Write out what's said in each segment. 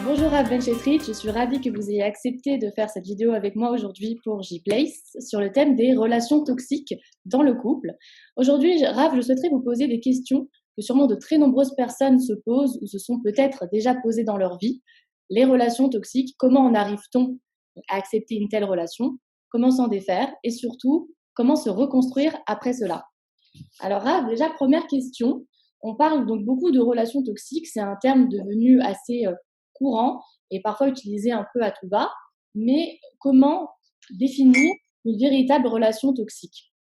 Bonjour Rav Benchetrit, je suis ravie que vous ayez accepté de faire cette vidéo avec moi aujourd'hui pour J-Place sur le thème des relations toxiques dans le couple. Aujourd'hui, Rav, je souhaiterais vous poser des questions que sûrement de très nombreuses personnes se posent ou se sont peut-être déjà posées dans leur vie. Les relations toxiques, comment en arrive-t-on à accepter une telle relation? Comment s'en défaire? Et surtout, comment se reconstruire après cela? Alors Rav, déjà, première question. On parle donc beaucoup de relations toxiques, c'est un terme devenu assez courant et parfois utilisé un peu à tout va. Mais comment définir une véritable relation toxique?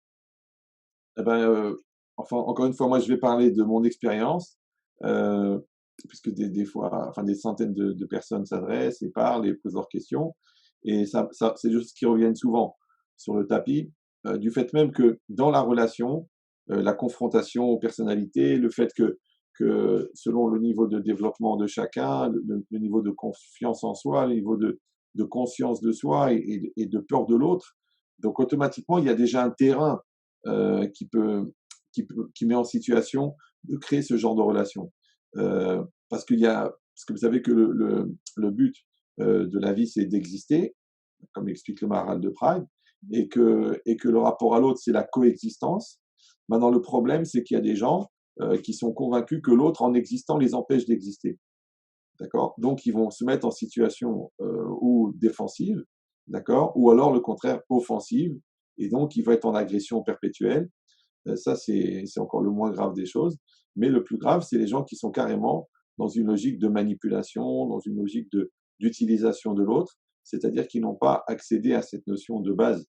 Eh ben, enfin, encore une fois, moi, je vais parler de mon expérience, euh, puisque des fois, enfin, des centaines de personnes s'adressent et parlent et posent leurs questions. Et c'est des choses qui reviennent souvent sur le tapis, du fait même que dans la relation, la confrontation aux personnalités, le fait que selon le niveau de développement de chacun, le niveau de confiance en soi, le niveau de conscience de soi et de peur de l'autre, donc automatiquement, il y a déjà un terrain qui qui met en situation de créer ce genre de relation. Parce que vous savez que le but de la vie, c'est d'exister, comme explique le Maharal de Prague, et que le rapport à l'autre, c'est la coexistence. Maintenant, le problème, c'est qu'il y a des gens qui sont convaincus que l'autre, en existant, les empêche d'exister. D'accord? Donc, ils vont se mettre en situation ou défensive, d'accord? Ou alors, le contraire, offensive, et donc, ils vont être en agression perpétuelle. Ça, c'est encore le moins grave des choses. Mais le plus grave, c'est les gens qui sont carrément dans une logique de manipulation, dans une logique d'utilisation de l'autre, c'est-à-dire qu'ils n'ont pas accédé à cette notion de base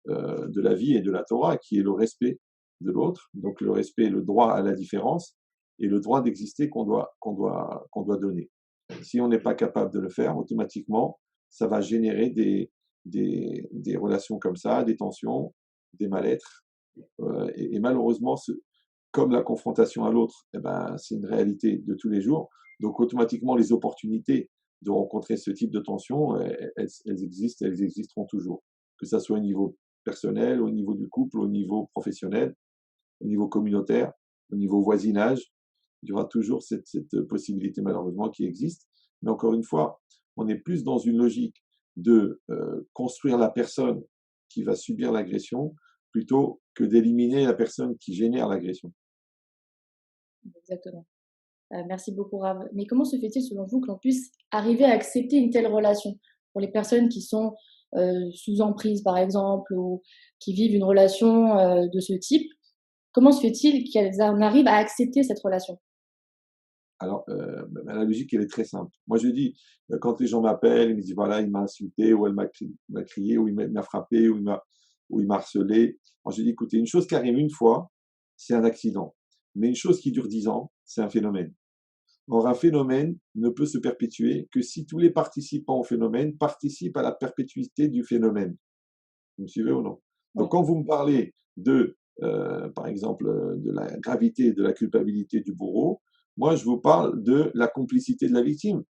de la vie et de la Torah, qui est le respect de l'autre, donc le respect, le droit à la différence et le droit d'exister qu'on doit donner. Si on n'est pas capable de le faire, automatiquement, ça va générer des relations comme ça, des tensions, des mal-être. Et malheureusement, comme la confrontation à l'autre, eh ben, c'est une réalité de tous les jours. Donc automatiquement, les opportunités de rencontrer ce type de tension, elles existeront toujours. Que ça soit au niveau personnel, au niveau du couple, au niveau professionnel, au niveau communautaire, au niveau voisinage, il y aura toujours cette possibilité malheureusement qui existe. Mais encore une fois, on est plus dans une logique de construire la personne qui va subir l'agression plutôt que d'éliminer la personne qui génère l'agression. Exactement. Merci beaucoup Rav. Mais comment se fait-il selon vous que l'on puisse arriver à accepter une telle relation pour les personnes qui sont sous emprise par exemple ou qui vivent une relation de ce type? Comment se fait-il qu'elles en arrivent à accepter cette relation? Alors, la logique, elle est très simple. Moi, je dis, quand les gens m'appellent, ils me disent, voilà, il m'a insulté, ou elle m'a crié, ou il m'a frappé, ou il m'a harcelé. Moi, je dis, écoutez, une chose qui arrive une fois, c'est un accident. Mais une chose qui dure 10 ans, c'est un phénomène. Or, un phénomène ne peut se perpétuer que si tous les participants au phénomène participent à la perpétuité du phénomène. Vous me suivez ou non? Oui, Donc, quand vous me parlez par exemple, de la gravité de la culpabilité du bourreau, moi, je vous parle de la complicité de la victime.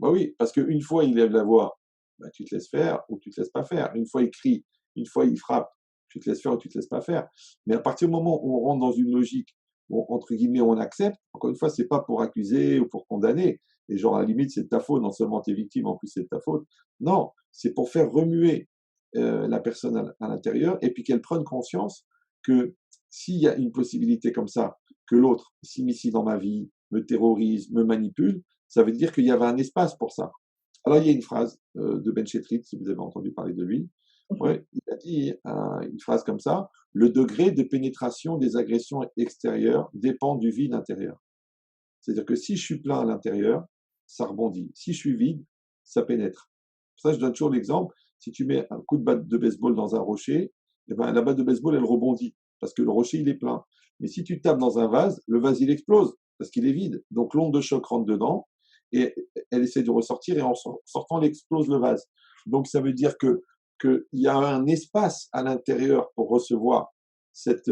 Bah oui, parce qu'une fois il lève la voix, bah, tu te laisses faire ou tu te laisses pas faire. Une fois il crie, une fois il frappe, tu te laisses faire ou tu te laisses pas faire. Mais à partir du moment où on rentre dans une logique où, entre guillemets, on accepte, encore une fois, c'est pas pour accuser ou pour condamner. Et genre, à la limite, c'est de ta faute, non seulement t'es victime, en plus c'est de ta faute. Non, c'est pour faire remuer la personne à l'intérieur et puis qu'elle prenne conscience que s'il y a une possibilité comme ça, que l'autre s'immisce dans ma vie, me terrorise, me manipule, ça veut dire qu'il y avait un espace pour ça. Alors, il y a une phrase de Ben Chetrit, si vous avez entendu parler de lui. Ouais, il a dit une phrase comme ça: le degré de pénétration des agressions extérieures dépend du vide intérieur. C'est-à-dire que si je suis plein à l'intérieur, ça rebondit. Si je suis vide, ça pénètre. Pour ça, je donne toujours l'exemple: si tu mets un coup de batte de baseball dans un rocher, eh ben, la batte de baseball, elle rebondit parce que le rocher, il est plein. Mais si tu tapes dans un vase, le vase, il explose parce qu'il est vide. Donc l'onde de choc rentre dedans et elle essaie de ressortir et en sortant, elle explose le vase. Donc ça veut dire que qu'il y a un espace à l'intérieur pour recevoir cette,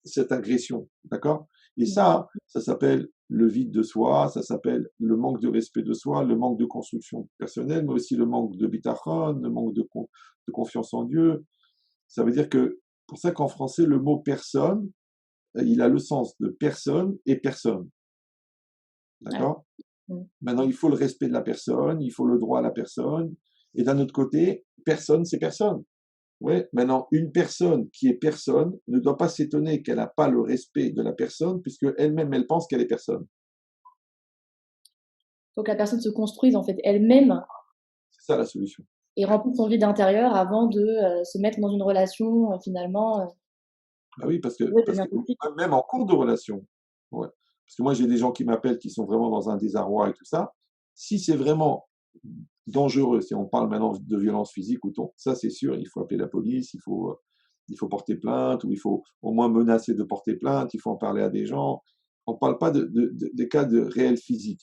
cette agression, d'accord? Et ça s'appelle le vide de soi, ça s'appelle le manque de respect de soi, le manque de construction personnelle, mais aussi le manque de bitachon, le manque de confiance en Dieu. Ça veut dire que, pour ça qu'en français, le mot personne, il a le sens de personne et personne, ouais, d'accord? Mm. Maintenant, il faut le respect de la personne, il faut le droit à la personne. Et d'un autre côté, personne, c'est personne. Ouais. Maintenant, une personne qui est personne ne doit pas s'étonner qu'elle n'a pas le respect de la personne, puisque elle-même, elle pense qu'elle est personne. Faut que la personne se construise en fait elle-même C'est ça la solution. et remplisse son vide intérieur avant de se mettre dans une relation finalement Bah oui, ouais, parce devient que toxique. même en cours de relation, ouais. Parce que moi, j'ai des gens qui m'appellent qui sont vraiment dans un désarroi et tout ça. Si c'est vraiment dangereux, si on parle maintenant de violence physique ou ton, ça c'est sûr, il faut appeler la police, il faut porter plainte, ou il faut au moins menacer de porter plainte, il faut en parler à des gens. On ne parle pas des cas de réel physique,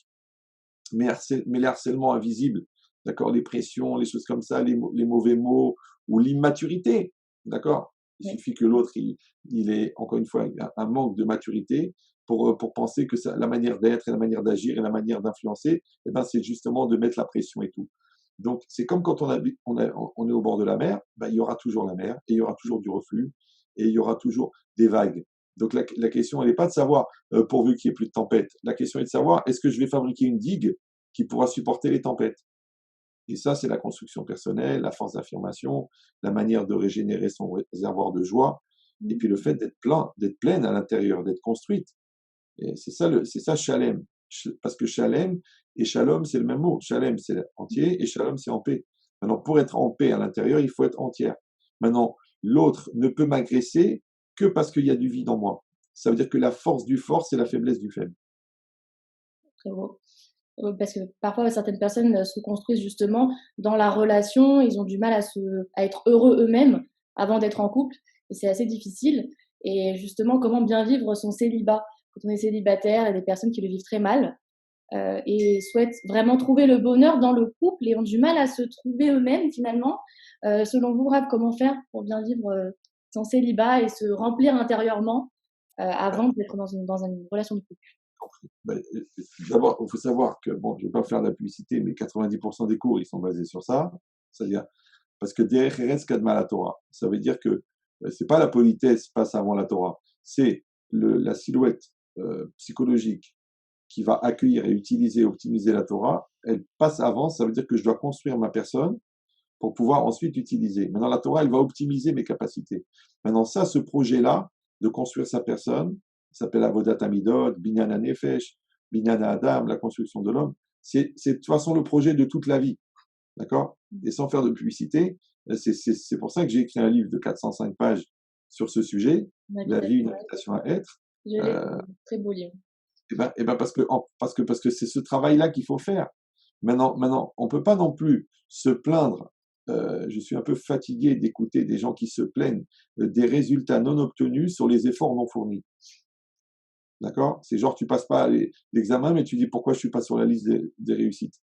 mais les harcèlements invisibles, d'accord, les pressions, les choses comme ça, les mauvais mots ou l'immaturité, d'accord. Il Oui. suffit que l'autre, il ait, encore une fois, un manque de maturité pour penser que ça, la manière d'être et la manière d'agir et la manière d'influencer, eh ben, c'est justement de mettre la pression et tout. Donc, c'est comme quand on est au bord de la mer, ben, il y aura toujours la mer, et il y aura toujours du reflux, et il y aura toujours des vagues. Donc, la question, elle n'est pas de savoir, pourvu qu'il n'y ait plus de tempête. La question est de savoir, est-ce que je vais fabriquer une digue qui pourra supporter les tempêtes? Et ça, c'est la construction personnelle, la force d'affirmation, la manière de régénérer son réservoir de joie, et puis le fait d'être plein, d'être pleine à l'intérieur, d'être construite. Et c'est ça Shalem. Parce que Shalem et Shalom, c'est le même mot. Shalem, c'est entier, et Shalom, c'est en paix. Maintenant, pour être en paix à l'intérieur, il faut être entière. Maintenant, l'autre ne peut m'agresser que parce qu'il y a du vide en moi. Ça veut dire que la force du fort, c'est la faiblesse du faible. Très beau. Parce que parfois certaines personnes se construisent justement dans la relation, ils ont du mal à être heureux eux-mêmes avant d'être en couple, et c'est assez difficile. Et justement, comment bien vivre son célibat quand on est célibataire? Il y a des personnes qui le vivent très mal et souhaitent vraiment trouver le bonheur dans le couple et ont du mal à se trouver eux-mêmes finalement. Selon vous, Rav, comment faire pour bien vivre son célibat et se remplir intérieurement avant d'être dans une relation de couple? Ben, d'abord, il faut savoir que, bon, je ne vais pas faire de la publicité, mais 90% des cours, ils sont basés sur ça. C'est-à-dire, parce que derrière Eretz Kadma la Torah, ça veut dire que c'est pas la politesse passe avant la Torah, c'est la silhouette psychologique qui va accueillir et utiliser, optimiser la Torah, elle passe avant, ça veut dire que je dois construire ma personne pour pouvoir ensuite utiliser. Maintenant, la Torah, elle va optimiser mes capacités. Maintenant, ça, ce projet-là, de construire sa personne, ça s'appelle Avodat Amidot, Binyan HaNefesh, Binyan Adam, la construction de l'homme, c'est de toute façon le projet de toute la vie. D'accord? Et sans faire de publicité, c'est pour ça que j'ai écrit un livre de 405 pages sur ce sujet, La vie, une invitation à être. Je l'ai, très beau livre. Et ben parce que c'est ce travail-là qu'il faut faire. Maintenant, on peut pas non plus se plaindre. Je suis un peu fatigué d'écouter des gens qui se plaignent des résultats non obtenus sur les efforts non fournis. D'accord? C'est genre, tu passes pas l'examen, mais tu dis pourquoi je suis pas sur la liste des réussites.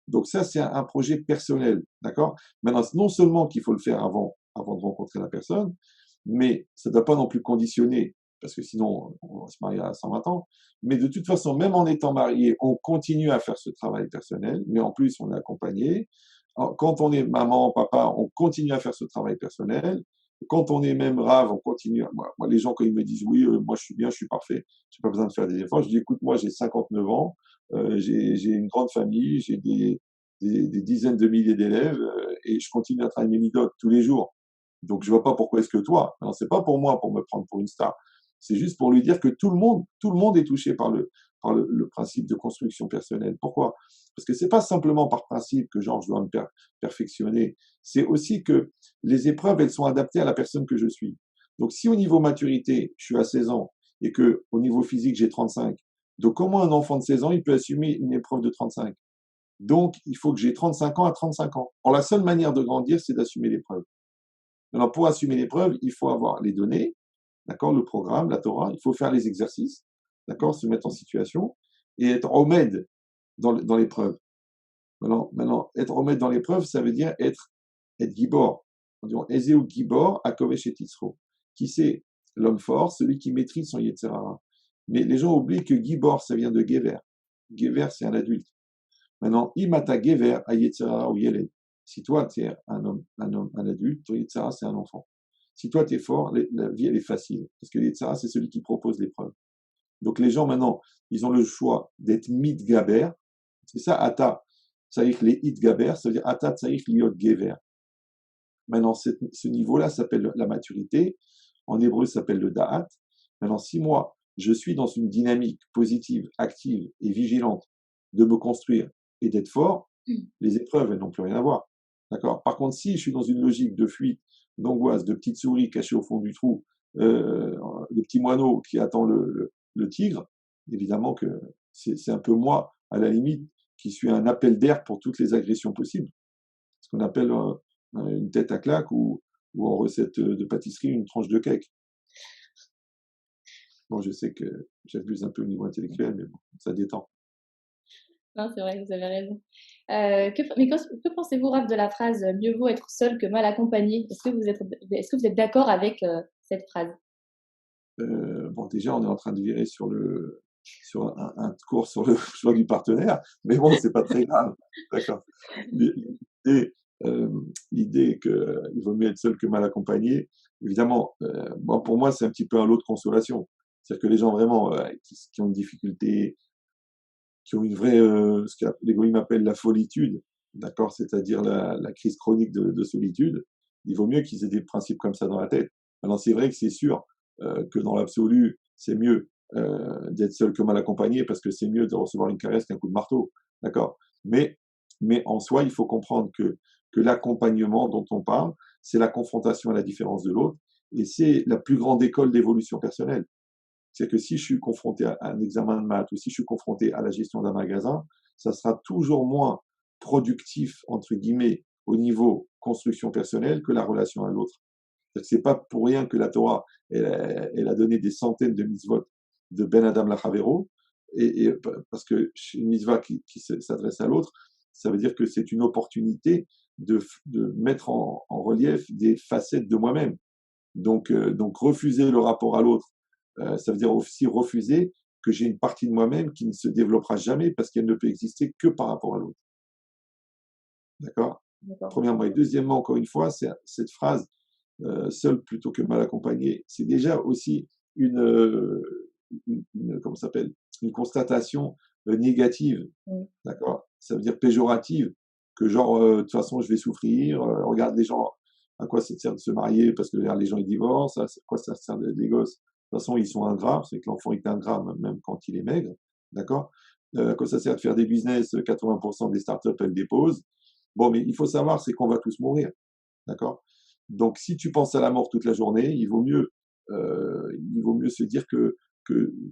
Donc ça, c'est un projet personnel. D'accord? Maintenant, non seulement qu'il faut le faire avant de rencontrer la personne, mais ça ne doit pas non plus conditionner, parce que sinon, on va se marier à 120 ans. Mais de toute façon, même en étant marié, on continue à faire ce travail personnel, mais en plus, on est accompagné. Quand on est maman, papa, on continue à faire ce travail personnel. Quand on est même rave, on continue. Moi, les gens, quand ils me disent oui, moi je suis bien, je suis parfait, j'ai pas besoin de faire des efforts, je dis écoute, moi j'ai 59 ans, j'ai une grande famille, j'ai des dizaines de milliers d'élèves et je continue à travailler mes midotes tous les jours. Donc je vois pas pourquoi est-ce que toi. Alors c'est pas pour moi pour me prendre pour une star. C'est juste pour lui dire que tout le monde est touché par le principe de construction personnelle. Pourquoi? Parce que c'est pas simplement par principe que genre je dois me perfectionner. C'est aussi que les épreuves elles sont adaptées à la personne que je suis. Donc si au niveau maturité je suis à 16 ans et que au niveau physique j'ai 35, donc comment un enfant de 16 ans il peut assumer une épreuve de 35? Donc il faut que j'ai 35 ans à 35 ans. Or la seule manière de grandir c'est d'assumer l'épreuve. Alors, pour assumer l'épreuve, il faut avoir les données, d'accord, le programme, la Torah, il faut faire les exercices, d'accord, se mettre en situation et être omed dans l'épreuve. Être omed dans l'épreuve, ça veut dire être gibor. On dit Ezeu gibor, akovesh et tisro. Qui c'est l'homme fort, celui qui maîtrise son yetzerara. Mais les gens oublient que gibor, ça vient de gever. Gever, c'est un adulte. Maintenant, imata gever a yetzerara ou yeled. Si toi, tu es un adulte, ton Yetzirah, c'est un enfant. Si toi, tu es fort, la vie, elle est facile. Parce que Yetzirah, c'est celui qui propose l'épreuve. Donc, les gens, maintenant, ils ont le choix d'être mitgaber, C'est ça, ata. Tsaïch les it gaber, ça veut dire ata tsaïch liot gever. Maintenant, ce niveau-là s'appelle la maturité. En hébreu, ça s'appelle le da'at. Maintenant, si moi, je suis dans une dynamique positive, active et vigilante de me construire et d'être fort, les épreuves, elles n'ont plus rien à voir. D'accord? Par contre, si je suis dans une logique de fuite, d'angoisse, de petite souris cachée au fond du trou, de petit moineau qui attend le tigre, évidemment que c'est un peu moi, à la limite, qui suis un appel d'air pour toutes les agressions possibles. Ce qu'on appelle une tête à claque ou en recette de pâtisserie, une tranche de cake. Bon, je sais que j'abuse un peu au niveau intellectuel, mais bon, ça détend. Non, c'est vrai, vous avez raison. Que pensez-vous, Raph, de la phrase mieux vaut être seul que mal accompagné? Est-ce que vous êtes d'accord avec cette phrase? Bon, déjà, on est en train de virer sur un cours sur le choix du partenaire, mais bon, c'est pas très grave. D'accord. L'idée, l'idée qu'il vaut mieux être seul que mal accompagné, évidemment, bon, pour moi, c'est un petit peu un lot de consolation. C'est-à-dire que les gens vraiment qui ont une difficulté, qui ont une vraie, ce que l'égoïsme appelle la folitude, d'accord, c'est-à-dire la crise chronique de solitude, il vaut mieux qu'ils aient des principes comme ça dans la tête. Alors c'est vrai que c'est sûr que dans l'absolu, c'est mieux d'être seul que mal accompagné parce que c'est mieux de recevoir une caresse qu'un coup de marteau, d'accord. Mais en soi, il faut comprendre que l'accompagnement dont on parle, c'est la confrontation à la différence de l'autre et c'est la plus grande école d'évolution personnelle. C'est que si je suis confronté à un examen de maths ou si je suis confronté à la gestion d'un magasin, ça sera toujours moins productif, entre guillemets, au niveau construction personnelle que la relation à l'autre. C'est pas pour rien que la Torah, elle a donné des centaines de mitzvot de Ben Adam Lachavero, et parce que une mitzvah qui s'adresse à l'autre, ça veut dire que c'est une opportunité de mettre en relief des facettes de moi-même. Donc refuser le rapport à l'autre, ça veut dire aussi refuser que j'ai une partie de moi-même qui ne se développera jamais parce qu'elle ne peut exister que par rapport à l'autre. D'accord? Premièrement. Et deuxièmement, encore une fois, c'est cette phrase seul plutôt que mal accompagné, c'est déjà aussi comment ça s'appelle, une constatation négative. D'accord? Ça veut dire péjorative, que genre, de toute façon, je vais souffrir, regarde les gens, à quoi ça sert de se marier parce que regarde, les gens ils divorcent, à quoi ça sert des gosses? De toute façon, ils sont ingrats, c'est que l'enfant est ingrat même quand il est maigre, d'accord? À quoi ça sert de faire des business, 80% des startups elles déposent. Bon, mais il faut savoir, c'est qu'on va tous mourir, d'accord? Donc, si tu penses à la mort toute la journée, il vaut mieux se dire que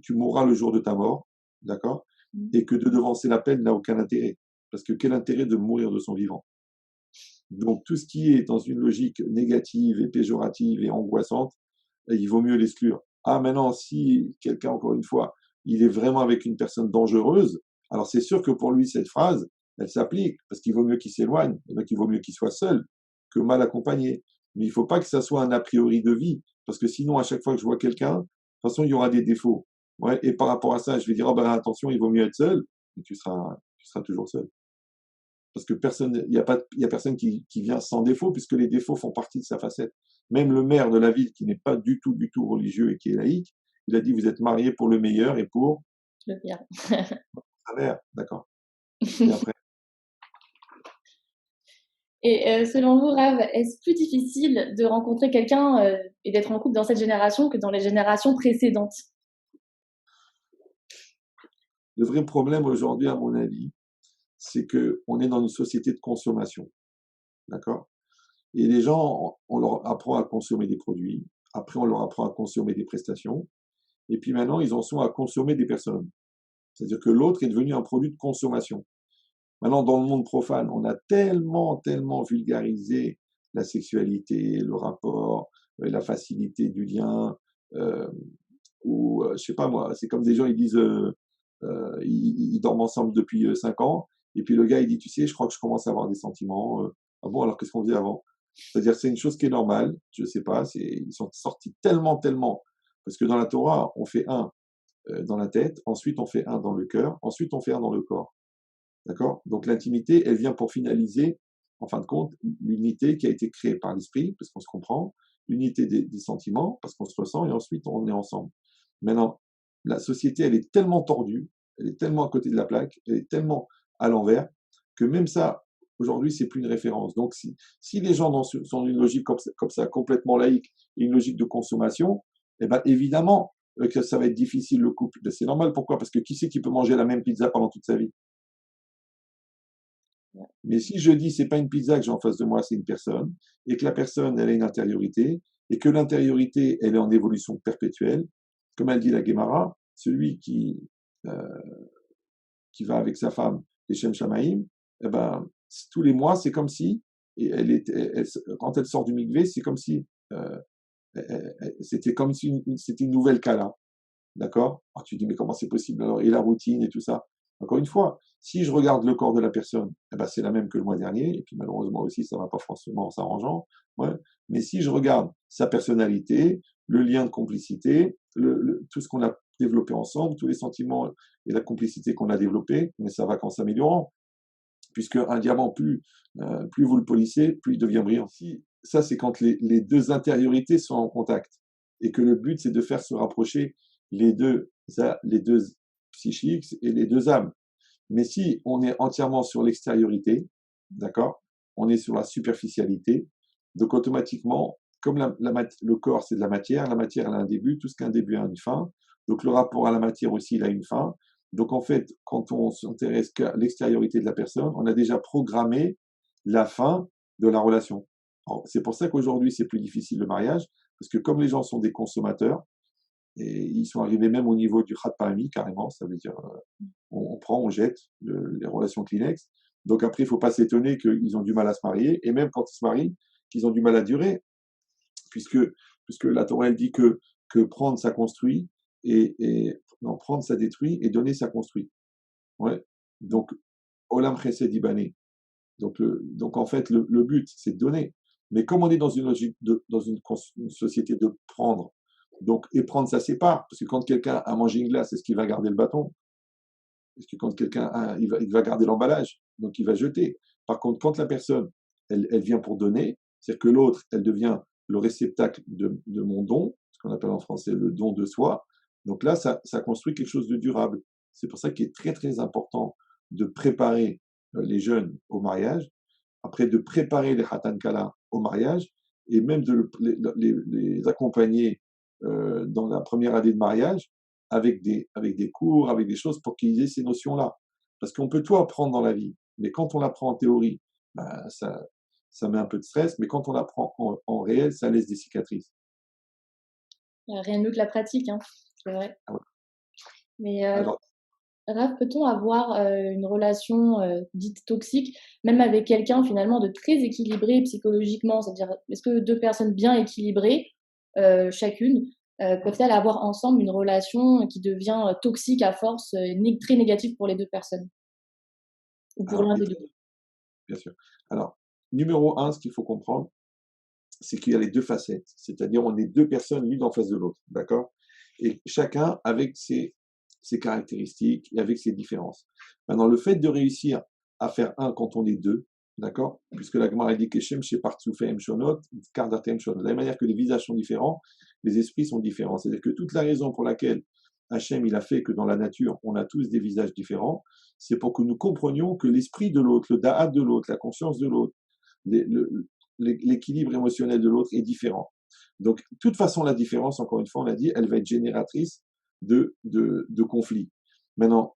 tu mourras le jour de ta mort, d'accord? Et que de devancer la peine n'a aucun intérêt. Parce que quel intérêt de mourir de son vivant? Donc, tout ce qui est dans une logique négative et péjorative et angoissante, il vaut mieux l'exclure. Ah, maintenant, si quelqu'un, encore une fois, il est vraiment avec une personne dangereuse, alors c'est sûr que pour lui, cette phrase, elle s'applique, parce qu'il vaut mieux qu'il s'éloigne, donc il vaut mieux qu'il soit seul que mal accompagné. Mais il ne faut pas que ça soit un a priori de vie, parce que sinon, à chaque fois que je vois quelqu'un, de toute façon, il y aura des défauts. Ouais, et par rapport à ça, je vais dire, oh ben, attention, il vaut mieux être seul, et tu seras toujours seul. Parce que personne, il y a personne qui vient sans défaut, puisque les défauts font partie de sa facette. Même le maire de la ville, qui n'est pas du tout religieux et qui est laïque, il a dit, vous êtes mariés pour le meilleur et pour le pire. sa mère, d'accord. Et après, Et selon vous, Rav, est-ce plus difficile de rencontrer quelqu'un et d'être en couple dans cette génération que dans les générations précédentes? le vrai problème aujourd'hui, à mon avis, c'est qu'on est dans une société de consommation, d'accord? Et les gens, on leur apprend à consommer des produits, après on leur apprend à consommer des prestations, et puis maintenant, ils en sont à consommer des personnes. C'est-à-dire que l'autre est devenu un produit de consommation. Maintenant, dans le monde profane, on a tellement vulgarisé la sexualité, le rapport, la facilité du lien, euh, ou je sais pas moi, c'est comme des gens, ils disent, ils dorment ensemble depuis 5 ans, et puis le gars, il dit, tu sais, je crois que je commence à avoir des sentiments. Ah bon, alors qu'est-ce qu'on faisait avant? C'est-à-dire, c'est une chose qui est normale, je sais pas, ils sont sortis tellement, parce que dans la Torah, on fait un dans la tête, ensuite on fait un dans le cœur, ensuite on fait un dans le corps. D'accord? Donc l'intimité, elle vient pour finaliser, en fin de compte, l'unité qui a été créée par l'esprit, parce qu'on se comprend, l'unité des sentiments, parce qu'on se ressent, et ensuite on est ensemble. Maintenant, la société, elle est tellement tordue, elle est tellement à côté de la plaque, elle est tellement à l'envers, que même ça, aujourd'hui, c'est plus une référence. Donc, si les gens sont dans une logique comme ça, complètement laïque, et une logique de consommation, eh ben, évidemment que ça va être difficile le couple. C'est normal. Pourquoi? Parce que qui c'est qui peut manger la même pizza pendant toute sa vie? Mais si je dis c'est pas une pizza que j'ai en face de moi, c'est une personne, et que la personne, elle a une intériorité, et que l'intériorité, elle est en évolution perpétuelle, comme elle dit la Gemara, celui euh, qui va avec sa femme, les Shem Shamaïm, eh ben, tous les mois, c'est comme si, et quand elle sort du mikvé, c'est comme si, euh, c'était comme si c'était une nouvelle Kala. D'accord? Alors tu dis, mais comment c'est possible alors? Et la routine et tout ça. Encore une fois, si je regarde le corps de la personne, eh ben, c'est la même que le mois dernier, et puis malheureusement aussi, ça ne va pas forcément en s'arrangeant. Ouais. Mais si je regarde sa personnalité, le lien de complicité, tout ce qu'on a développé ensemble, tous les sentiments et la complicité qu'on a développé, mais ça va qu'en s'améliorant. Puisque un diamant, plus vous le polissez, plus il devient brillant. Si, ça, c'est quand les deux intériorités sont en contact, et que le but, c'est de faire se rapprocher les deux psychiques et les deux âmes. Mais si on est entièrement sur l'extériorité, d'accord, on est sur la superficialité, donc automatiquement, comme le corps c'est de la matière elle a un début, tout ce qu'un début a une fin, donc le rapport à la matière aussi il a une fin. Donc en fait, quand on s'intéresse qu'à l'extériorité de la personne, on a déjà programmé la fin de la relation. C'est pour ça qu'aujourd'hui c'est plus difficile le mariage, parce que comme les gens sont des consommateurs, et ils sont arrivés même au niveau du khat parmi, carrément, ça veut dire on prend, on jette les relations Kleenex. Donc après, il ne faut pas s'étonner qu'ils ont du mal à se marier, et même quand ils se marient, qu'ils ont du mal à durer, puisque, puisque la Torah elle dit que prendre ça construit, non, prendre ça détruit, et donner ça construit. Ouais. Donc, Olam Chesed Ibané. Donc en fait, le but, c'est de donner. Mais comme on est dans une logique dans une société de prendre, donc, et prendre, ça sépare. Parce que quand quelqu'un a mangé une glace, est-ce qu'il va garder le bâton? Parce que quand quelqu'un il va garder l'emballage, donc il va jeter. Par contre, quand la personne, elle vient pour donner, c'est-à-dire que l'autre, elle devient le réceptacle de mon don, ce qu'on appelle en français le don de soi. Donc là, ça construit quelque chose de durable. C'est pour ça qu'il est très très important de préparer les jeunes au mariage, après de préparer les Hatan Kala au mariage, et même de les accompagner dans la première année de mariage avec des cours, avec des choses pour qu'ils aient ces notions-là. Parce qu'on peut tout apprendre dans la vie, mais quand on l'apprend en théorie, ben, ça met un peu de stress, mais quand on l'apprend en réel, ça laisse des cicatrices. Rien de mieux que la pratique, hein, c'est vrai. Ah ouais. Mais Alors, Raph, peut-on avoir une relation dite toxique, même avec quelqu'un finalement de très équilibré psychologiquement? C'est-à-dire, est-ce que deux personnes bien équilibrées, chacune, peuvent-elles avoir ensemble une relation qui devient toxique à force, très négative pour les deux personnes? Ou pour alors, l'un des deux? bien sûr. Alors, numéro un, ce qu'il faut comprendre, c'est qu'il y a les deux facettes. C'est-à-dire, on est deux personnes l'une en face de l'autre. D'accord? Et chacun avec ses caractéristiques et avec ses différences. Maintenant, le fait de réussir à faire un quand on est deux, d'accord? Puisque la Gemara dit que Shem chez Partsufem Shonot, Kardatem Shonot. De la même manière que les visages sont différents, les esprits sont différents. C'est-à-dire que toute la raison pour laquelle Hachem, il a fait que dans la nature, on a tous des visages différents, c'est pour que nous comprenions que l'esprit de l'autre, le da'at de l'autre, la conscience de l'autre, l'équilibre émotionnel de l'autre est différent. Donc, de toute façon, la différence, encore une fois, on l'a dit, elle va être génératrice de conflits. Maintenant,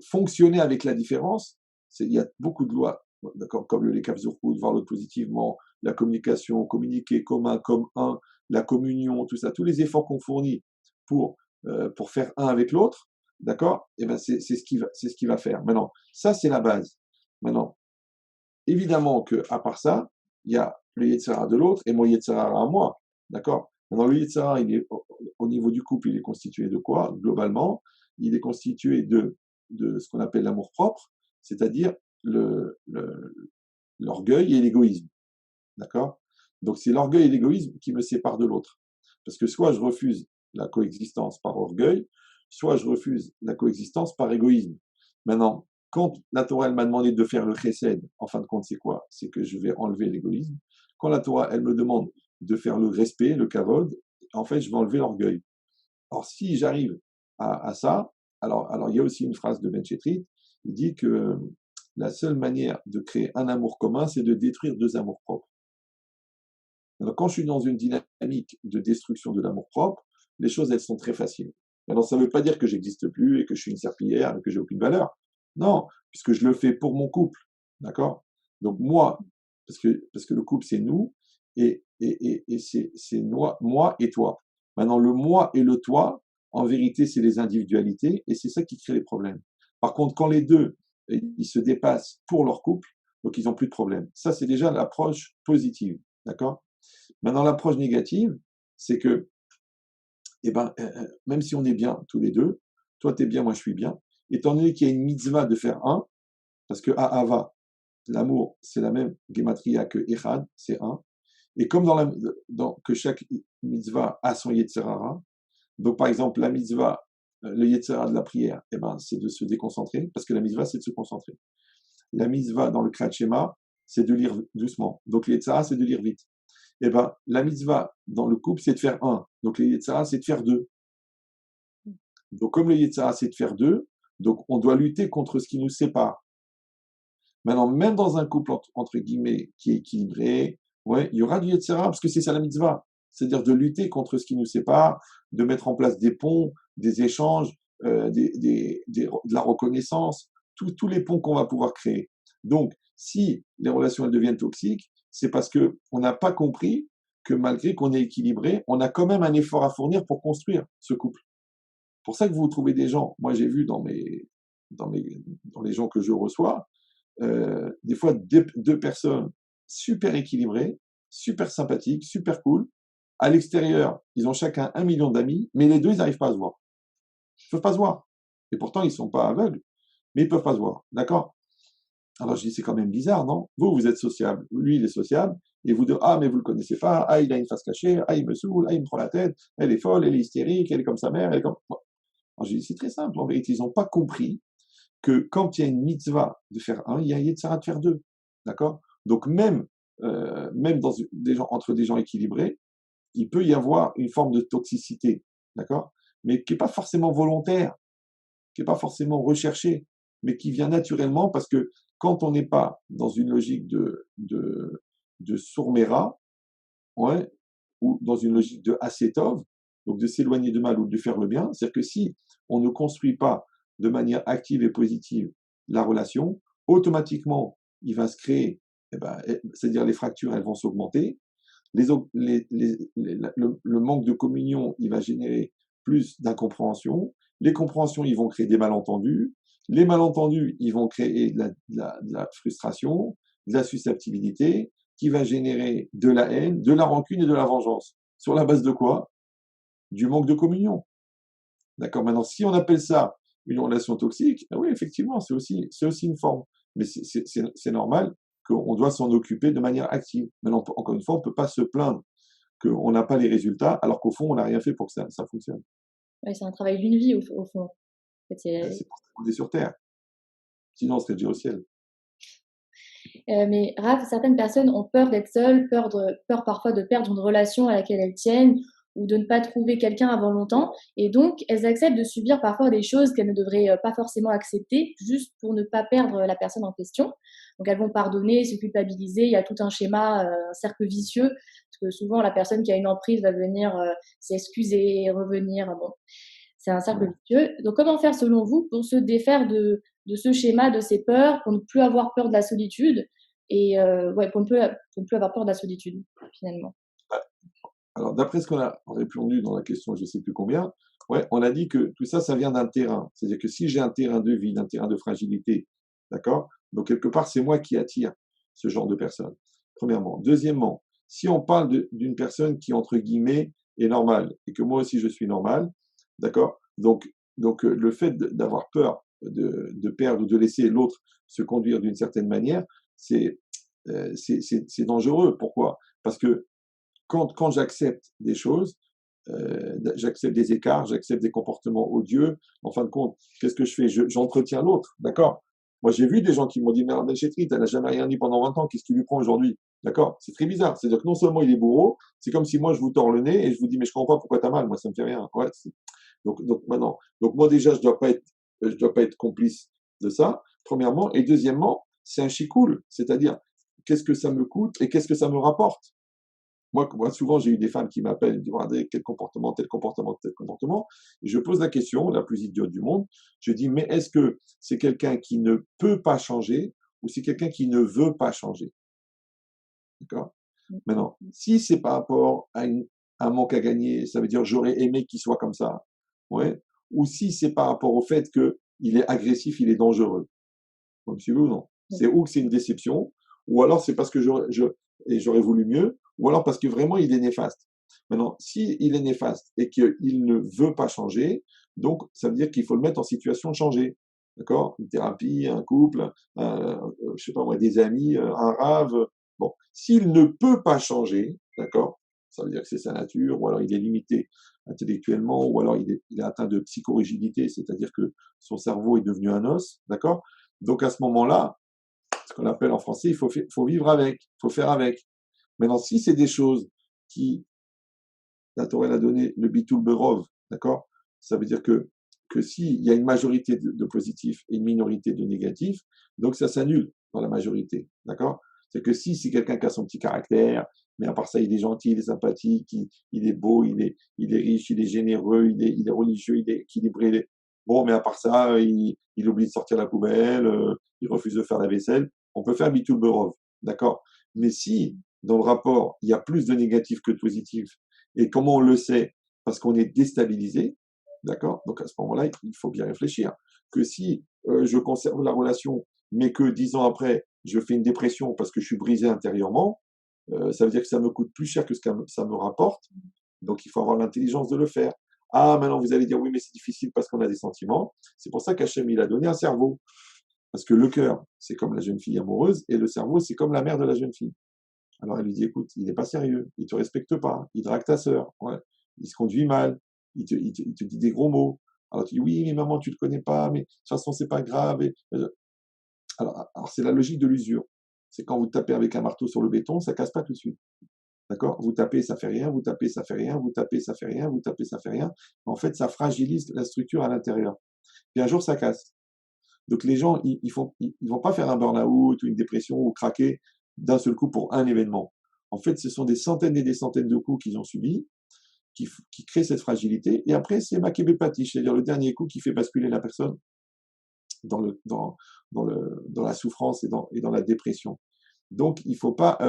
fonctionner avec la différence, il y a beaucoup de lois, d'accord, comme le Lekaf Zurkut, voir l'autre positivement, la communication, communiquer commun, comme un, la communion, tout ça, tous les efforts qu'on fournit pour faire un avec l'autre, d'accord, et ben c'est ce qui va faire. Maintenant, ça, c'est la base. Maintenant, évidemment que à part ça, il y a le Yetzirah de l'autre et mon Yetzirah à moi, d'accord. Maintenant, le Yetzirah, il est au niveau du couple, il est constitué de quoi? Globalement, il est constitué de ce qu'on appelle l'amour propre, c'est-à-dire l'orgueil et l'égoïsme, d'accord. Donc c'est l'orgueil et l'égoïsme qui me séparent de l'autre, parce que soit je refuse la coexistence par orgueil, soit je refuse la coexistence par égoïsme. Maintenant, quand la Torah elle m'a demandé de faire le chesed, en fin de compte, c'est quoi? C'est que je vais enlever l'égoïsme. Quand la Torah elle me demande de faire le respect, le kavod, en fait, je vais enlever l'orgueil. Alors, si j'arrive à ça, alors il y a aussi une phrase de Ben Chetrit, Il dit que la seule manière de créer un amour commun, c'est de détruire deux amours propres. Alors, quand je suis dans une dynamique de destruction de l'amour propre, les choses, elles sont très faciles. Alors, ça ne veut pas dire que j'existe plus et que je suis une serpillière et que j'ai aucune valeur. Non, puisque je le fais pour mon couple. D'accord? Donc, moi, parce que le couple, c'est nous et c'est moi et toi. Maintenant, le moi et le toi, en vérité, c'est les individualités et c'est ça qui crée les problèmes. Par contre, quand les deux, ils se dépassent pour leur couple, donc ils n'ont plus de problème. Ça, c'est déjà l'approche positive. D'accord? Maintenant, l'approche négative, c'est que, eh ben, même si on est bien tous les deux, toi tu es bien, moi je suis bien, étant donné qu'il y a une mitzvah de faire un, parce que Ahava, l'amour, c'est la même gematria que Echad, c'est un, et comme que chaque mitzvah a son Yetzirara, donc par exemple la mitzvah, le Yetzirara de la prière, eh ben, c'est de se déconcentrer, parce que la mitzvah c'est de se concentrer. La mitzvah dans le Kriyat Shema, c'est de lire doucement, donc le Yetzirara c'est de lire vite. Eh ben, la mitzvah dans le couple, c'est de faire un. Donc, le Yetzirah, c'est de faire deux. Donc, comme le Yetzirah, c'est de faire deux, donc on doit lutter contre ce qui nous sépare. Maintenant, même dans un couple, entre guillemets, qui est équilibré, ouais, il y aura du Yetzirah, parce que c'est ça la mitzvah. C'est-à-dire de lutter contre ce qui nous sépare, de mettre en place des ponts, des échanges, de la reconnaissance, tous les ponts qu'on va pouvoir créer. Donc, si les relations elles deviennent toxiques, c'est parce que on n'a pas compris que malgré qu'on est équilibré, on a quand même un effort à fournir pour construire ce couple. Pour ça que vous trouvez des gens, moi j'ai vu dans les gens que je reçois, des fois deux personnes super équilibrées, super sympathiques, super cool. À l'extérieur, ils ont chacun 1 million d'amis, mais les deux, ils n'arrivent pas à se voir. Ils ne peuvent pas se voir. Et pourtant, ils ne sont pas aveugles, mais ils ne peuvent pas se voir. D'accord? Alors je dis, c'est quand même bizarre, non? Vous êtes sociable, lui, il est sociable, et vous deux, ah, mais vous le connaissez pas, ah, il a une face cachée, ah, il me saoule, ah, il me prend la tête, elle est folle, elle est hystérique, elle est comme sa mère, elle est comme... Bon. Alors je dis, c'est très simple, en vérité, ils n'ont pas compris que quand il y a une mitzvah de faire un, il y a un yetzara de faire deux. D'accord? Donc même entre des gens équilibrés, il peut y avoir une forme de toxicité. D'accord? Mais qui n'est pas forcément volontaire, qui n'est pas forcément recherchée, mais qui vient naturellement parce que quand on n'est pas dans une logique de sourmera, ouais, ou dans une logique de acétov, donc de s'éloigner de mal ou de faire le bien, c'est-à-dire que si on ne construit pas de manière active et positive la relation, automatiquement, il va se créer, c'est-à-dire les fractures, elles vont s'augmenter, le manque de communion, il va générer plus d'incompréhension, les compréhensions, ils vont créer des malentendus, les malentendus, ils vont créer de la frustration, de la susceptibilité, qui va générer de la haine, de la rancune et de la vengeance. Sur la base de quoi? Du manque de communion. D'accord? Maintenant, si on appelle ça une relation toxique, oui, effectivement, c'est aussi une forme. Mais c'est normal qu'on doit s'en occuper de manière active. Maintenant, encore une fois, on ne peut pas se plaindre qu'on n'a pas les résultats, alors qu'au fond, on n'a rien fait pour que ça fonctionne. Ouais, c'est un travail d'une vie, au fond. En fait, C'est pour ça qu'on est sur Terre. Sinon, on serait déjà au ciel. Mais Raph, certaines personnes ont peur d'être seules, peur parfois de perdre une relation à laquelle elles tiennent ou de ne pas trouver quelqu'un avant longtemps. Et donc, elles acceptent de subir parfois des choses qu'elles ne devraient pas forcément accepter, juste pour ne pas perdre la personne en question. Donc, elles vont pardonner, se culpabiliser. Il y a tout un schéma, un cercle vicieux, parce que souvent, la personne qui a une emprise va venir s'excuser, revenir. Bon, c'est un cercle vicieux. Donc, comment faire, selon vous, pour se défaire de ce schéma, de ces peurs, pour ne plus avoir peur de la solitude et pour ne plus avoir peur de la solitude, finalement. Alors, d'après ce qu'on a répondu dans la question, je ne sais plus combien, ouais, on a dit que tout ça, ça vient d'un terrain. C'est-à-dire que si j'ai un terrain de vide, un terrain de fragilité, d'accord? Donc, quelque part, c'est moi qui attire ce genre de personnes, premièrement. Deuxièmement, si on parle d'une personne qui, entre guillemets, est normale, et que moi aussi je suis normal, d'accord? Donc, le fait d'avoir peur de perdre ou de laisser l'autre se conduire d'une certaine manière, c'est dangereux. Pourquoi? Parce que quand j'accepte des choses, j'accepte des écarts, j'accepte des comportements odieux, en fin de compte, qu'est-ce que je fais? J'entretiens l'autre, d'accord? Moi, j'ai vu des gens qui m'ont dit, mais Armel Chétrit, elle n'a jamais rien dit pendant 20 ans, qu'est-ce qui lui prend aujourd'hui? D'accord? C'est très bizarre. C'est-à-dire que non seulement il est bourreau, c'est comme si moi je vous tords le nez et je vous dis, mais je comprends pas pourquoi t'as mal, moi ça me fait rien. Ouais, donc maintenant, donc moi déjà, je dois pas être complice de ça, premièrement. Et deuxièmement, c'est un chicoul, c'est-à-dire, qu'est-ce que ça me coûte et qu'est-ce que ça me rapporte? Moi, souvent, j'ai eu des femmes qui m'appellent, qui disent, regardez, quel comportement, tel comportement, tel comportement. Et je pose la question, la plus idiote du monde. Je dis, mais est-ce que c'est quelqu'un qui ne peut pas changer ou c'est quelqu'un qui ne veut pas changer? D'accord? Maintenant, si c'est par rapport à un manque à gagner, ça veut dire j'aurais aimé qu'il soit comme ça. Ouais. Ou si c'est par rapport au fait qu'il est agressif, il est dangereux. Vous me suivez ou non? C'est ou que c'est une déception, ou alors c'est parce que j'aurais voulu mieux, ou alors parce que vraiment il est néfaste. Maintenant, si il est néfaste et qu'il ne veut pas changer, donc ça veut dire qu'il faut le mettre en situation de changer. D'accord? Une thérapie, un couple, je sais pas moi, des amis, un rave. Bon, s'il ne peut pas changer, d'accord? Ça veut dire que c'est sa nature, ou alors il est limité intellectuellement, ou alors il est atteint de psychorigidité, c'est-à-dire que son cerveau est devenu un os, d'accord? Donc à ce moment-là, ce qu'on appelle en français, faut vivre avec, il faut faire avec. Maintenant, si c'est des choses qui, la Torah a donné le bitul berov, d'accord? Ça veut dire que s'il y a une majorité de positifs et une minorité de négatifs, donc ça s'annule dans la majorité, d'accord? C'est que si c'est quelqu'un qui a son petit caractère, mais à part ça, il est gentil, il est sympathique, il est beau, il est riche, il est généreux, il est religieux, il est équilibré. Bon, mais à part ça, il oublie de sortir la poubelle, il refuse de faire la vaisselle. On peut faire bitul berov, d'accord? Mais si, dans le rapport, il y a plus de négatifs que de positifs, et comment on le sait? Parce qu'on est déstabilisé, d'accord? Donc à ce moment-là, il faut bien réfléchir. Que si je conserve la relation, mais que 10 ans après, je fais une dépression parce que je suis brisé intérieurement, ça veut dire que ça me coûte plus cher que ce que ça me rapporte. Donc il faut avoir l'intelligence de le faire. Ah, maintenant vous allez dire oui, mais c'est difficile parce qu'on a des sentiments. C'est pour ça qu'Hachem, il a donné un cerveau. Parce que le cœur, c'est comme la jeune fille amoureuse, et le cerveau, c'est comme la mère de la jeune fille. Alors elle lui dit, écoute, il n'est pas sérieux, il te respecte pas, il drague ta sœur, ouais, il se conduit mal, il te dit des gros mots. Alors tu dis, oui, mais maman, tu le connais pas, mais de toute façon, c'est pas grave. Alors c'est la logique de l'usure. C'est quand vous tapez avec un marteau sur le béton, ça casse pas tout de suite. D'accord? Vous tapez, ça fait rien, vous tapez, ça fait rien, vous tapez, ça fait rien, vous tapez, ça fait rien. En fait, ça fragilise la structure à l'intérieur. Puis un jour, ça casse. Donc les gens, ils vont pas faire un burn-out ou une dépression ou craquer d'un seul coup pour un événement. En fait, ce sont des centaines et des centaines de coups qu'ils ont subis qui créent cette fragilité. Et après, c'est makébépati, c'est-à-dire le dernier coup qui fait basculer la personne dans la souffrance et dans la dépression. Donc, il faut pas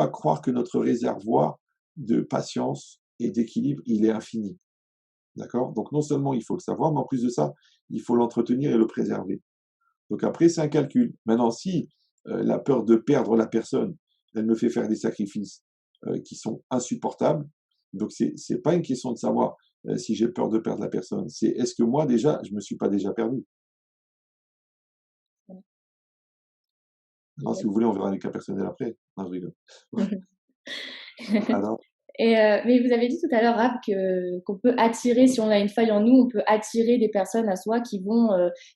croire que notre réservoir de patience et d'équilibre, il est infini. D'accord? Donc, non seulement il faut le savoir, mais en plus de ça, il faut l'entretenir et le préserver. Donc après, c'est un calcul. Maintenant, si la peur de perdre la personne, elle me fait faire des sacrifices qui sont insupportables, donc c'est pas une question de savoir si j'ai peur de perdre la personne, c'est est-ce que moi déjà, je me suis pas déjà perdu. Alors, si vous voulez, on verra les cas personnels après. Non, je rigole. Alors, Mais vous avez dit tout à l'heure, Rav, qu'on peut attirer, si on a une faille en nous, on peut attirer des personnes à soi qui vont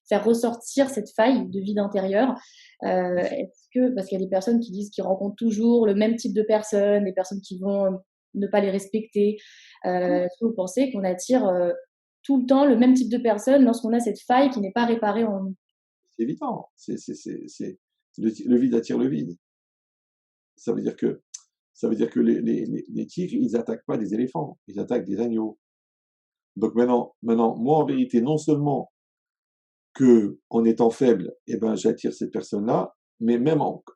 faire ressortir cette faille de vide intérieur. Parce qu'il y a des personnes qui disent qu'ils rencontrent toujours le même type de personnes, des personnes qui vont ne pas les respecter. Est-ce que vous pensez qu'on attire tout le temps le même type de personnes lorsqu'on a cette faille qui n'est pas réparée en nous? c'est évident. Le vide attire le vide. Ça veut dire que, les tigres, ils attaquent pas des éléphants, ils attaquent des agneaux. Donc maintenant, moi, en vérité, non seulement que en étant faible, eh ben, j'attire cette personne-là, mais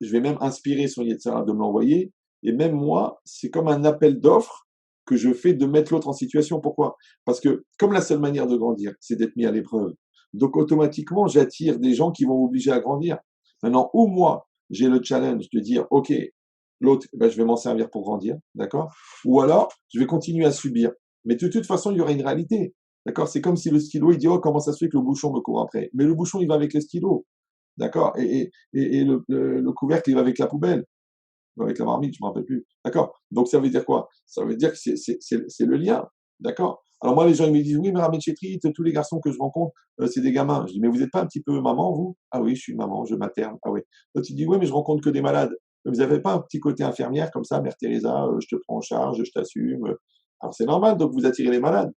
je vais même inspirer son Yetzirah de me l'envoyer, et même moi, c'est comme un appel d'offres que je fais de mettre l'autre en situation. Pourquoi? Parce que comme la seule manière de grandir, c'est d'être mis à l'épreuve, donc automatiquement, j'attire des gens qui vont m'obliger à grandir. Maintenant, ou moi, j'ai le challenge de dire, OK, l'autre, ben, je vais m'en servir pour grandir, d'accord? Ou alors, je vais continuer à subir. Mais de toute façon, il y aura une réalité. D'accord? C'est comme si le stylo, il dit, oh, comment ça se fait que le bouchon me court après? Mais le bouchon, il va avec le stylo. D'accord? Et le couvercle, il va avec la poubelle. Ou avec la marmite, je me rappelle plus. D'accord? Donc, ça veut dire quoi? Ça veut dire que c'est le lien. D'accord? Alors, moi, les gens, ils me disent, oui, mais Ramet Chetrit, tous les garçons que je rencontre, c'est des gamins. Je dis, mais vous n'êtes pas un petit peu maman, vous? Ah oui, je suis maman, je materne. Ah oui. L'autre, il dit, oui, mais je rencontre que des malades. Mais vous n'avez pas un petit côté infirmière comme ça, Mère Teresa, je te prends en charge, je t'assume. Alors, c'est normal, donc vous attirez les malades.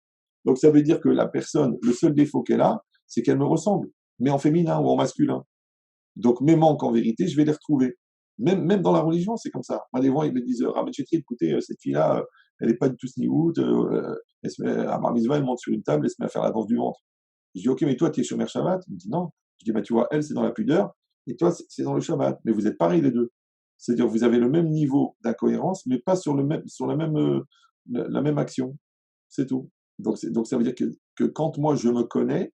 Donc, ça veut dire que la personne, le seul défaut qu'elle a, c'est qu'elle me ressemble. mais en féminin ou en masculin. Donc mes manques, en vérité, je vais les retrouver. Même dans la religion, c'est comme ça. Moi, des fois, ils me disent, Rabbi Chetri, écoutez, cette fille-là, elle n'est pas du tout sniout, elle se met, à Bar Mitzvah, elle monte sur une table, elle se met à faire la danse du ventre. Je dis, ok, mais toi, tu es Shomer Shabbat? Il me dit, non. Je dis, bah, tu vois, elle, c'est dans la pudeur, et toi, c'est dans le Shabbat. Mais vous êtes pareils, les deux. C'est-à-dire, vous avez le même niveau d'incohérence, mais pas sur la même action. C'est tout. Donc, ça veut dire que quand moi, je me connais,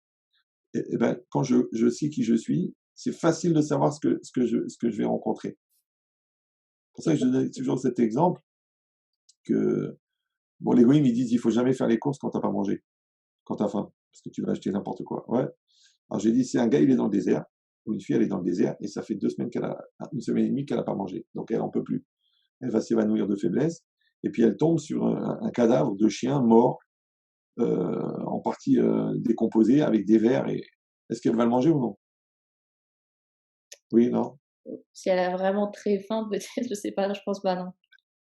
et ben, quand je sais qui je suis, c'est facile de savoir ce que je vais rencontrer. C'est pour ça que je donne toujours cet exemple que, bon, les goïms, ils disent, il faut jamais faire les courses quand t'as pas mangé, quand t'as faim, parce que tu vas acheter n'importe quoi. Ouais. Alors j'ai dit, c'est un gars, il est dans le désert, ou une fille, elle est dans le désert, et ça fait 2 semaines une semaine et demie qu'elle n'a pas mangé. Donc elle en peut plus. Elle va s'évanouir de faiblesse, et puis elle tombe sur un cadavre de chien mort, en partie décomposé, avec des vers, et est-ce qu'elle va le manger ou non? Oui, non? Si elle a vraiment très faim, peut-être, je sais pas, je pense pas, non.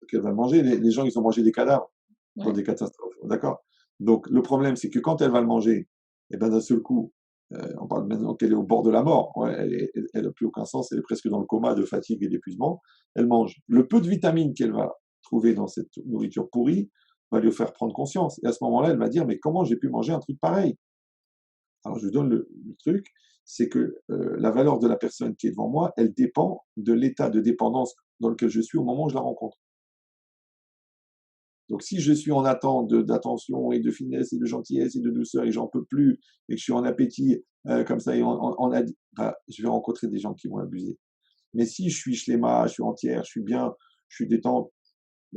Qu'elle va le manger. Les gens, ils ont mangé des cadavres dans Ouais. des catastrophes, d'accord? Donc le problème, c'est que quand elle va le manger, et ben d'un seul coup, on parle maintenant qu'elle est au bord de la mort, ouais, elle a plus aucun sens, elle est presque dans le coma de fatigue et d'épuisement, elle mange. Le peu de vitamines qu'elle va trouver dans cette nourriture pourrie va lui faire prendre conscience. Et à ce moment-là, elle va dire, mais comment j'ai pu manger un truc pareil? Alors je vous donne le truc, c'est que la valeur de la personne qui est devant moi, elle dépend de l'état de dépendance dans lequel je suis au moment où je la rencontre. Donc, si je suis en attente d'attention et de finesse et de gentillesse et de douceur et j'en peux plus et que je suis en appétit comme ça et bah, je vais rencontrer des gens qui vont abuser. Mais si je suis shléma, je suis entière, je suis bien, je suis détente,